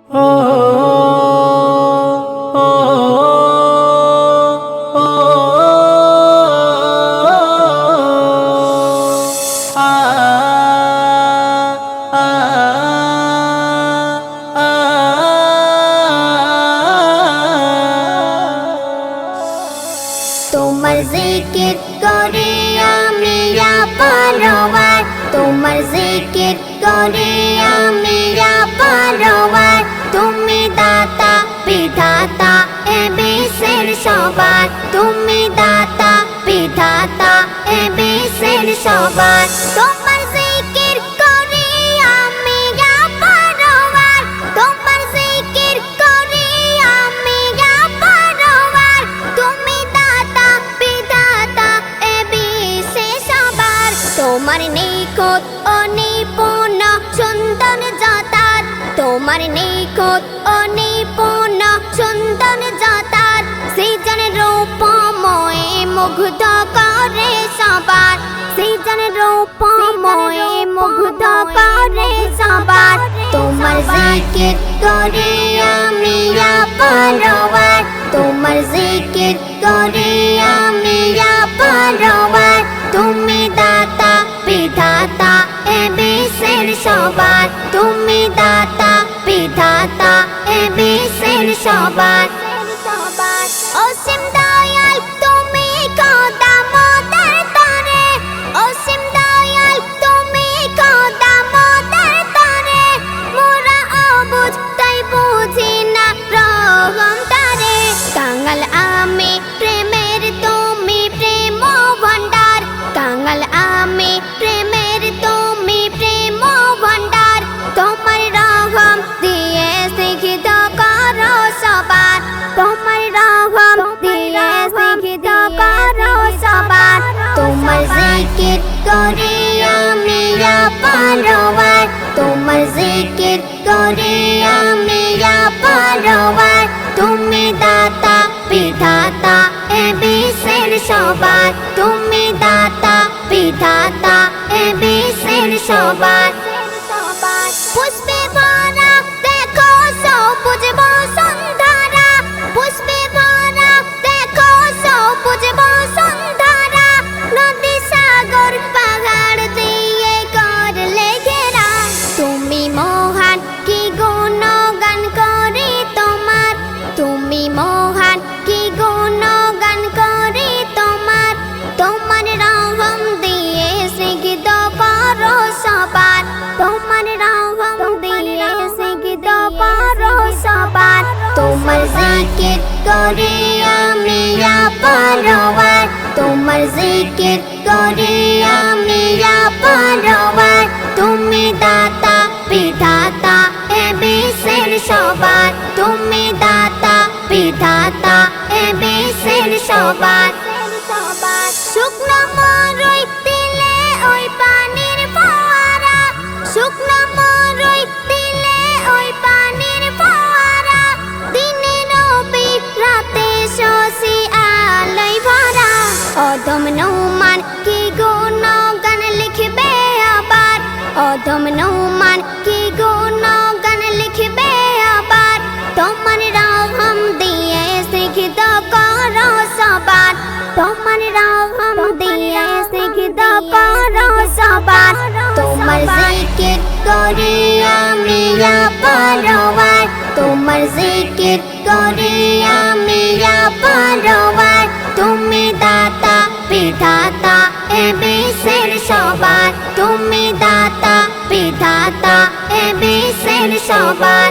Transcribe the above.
তোমার জিকির করি আমি পারওয়ার, তোমার জিকির করি আমি পারওয়ার। তুমি দাতা বিধাতা এ বিশ্বের সবার, তুমি দাতা বিধাতা এ বিশ্বের সবার। তোমার জিকির করি আমি পারওয়ার, তোমার জিকির করি আমি পারওয়ার। তুমি দাতা বিধাতা এ বিশ্বের সবার। তোমার নিকট অনিপুণ সুন্দর জাতার, তোমার নিকট অনিপুণ সুন্দর জাতার। সৃজন রূপময় মুগ্ধ করে সবার, সৃজন রূপময় মুগ্ধ করে সবার। তোমার জিকির করি আমি পারওয়ার, তোমার জিকির করি আমি পারওয়ার। তুমি দাতা বিধাতা এ বিশ্বের সবার, তুমি দাতা বিধাতা এ বিশ্বের সবার। অসীম দয়াল তুমি খোদা মোদের তরে, অসীম দয়াল তুমি খোদা মোদের তরে। মোরা অবুঝ তাই বুঝি না রহম তারে। কাঙাল আমি প্রেমের তুমি প্রেম ভান্ডার, কাঙাল আমি প্রেমের তুমি প্রেম ভান্ডার। তোমার রহম দিয়ে শিক্ষিত করো সবার, তোমার রহম দিয়ে শিক্ষিত করো সবার। তোমার জিকির করি আমি পারওয়ার, তোমার জিকির করি আমি পারওয়ার। তুমি দাতা বিধাতা এ বিশ্বের সবার, তুমি দাতা বিধাতা এ বিশ্বের সবার। পুষ্পে ভরা দেখো সবুজ বসুন্ধরা, পুষ্পে ভরা দেখো সবুজ বসুন্ধরা। নদী সাগর পাহাড় দিয়ে করলে ঘেরা। তুমি মহান কি গুণগান করি তোমার, তুমি মহান কি গুণগান করি তোমার। তোমার রহম দিয়ে শিক্ষিত করো সবার, তোমার রহম দিয়ে শিক্ষিত করো সবার। তোমার জিকির করি আমি পারওয়ার, তোমার জিকির করি আমি পারওয়ার। তুমি দাতা বিধাতা এ বিশ্বের সবার, তুমি দাতা বিধাতা এ বিশ্বের সবার। শুকনো মরুই দিলে ওই পানির ফোয়ারা, শুকনো মরুই দিলে ওই পানির ফোয়ারা। দিনে নবী রাতে শশী আলোয় ভরা। অধম নৌমান কি গুণগান লিখবে আবার, অধম নৌমান কি গুণগান লিখবে আবার। তোমার রহম দিয়ে শিক্ষিত করো সবার, তোমার রহম দিয়ে শিক্ষিত করো সবার। তোমার জিকির করি আমি পারওয়ার, তোমার জিকির করি আমি পারওয়ার। তুমি দাতা বিধাতা এ বিশ্বের সবার, তুমি দাতা বিধাতা এ বিশ্বের সবার।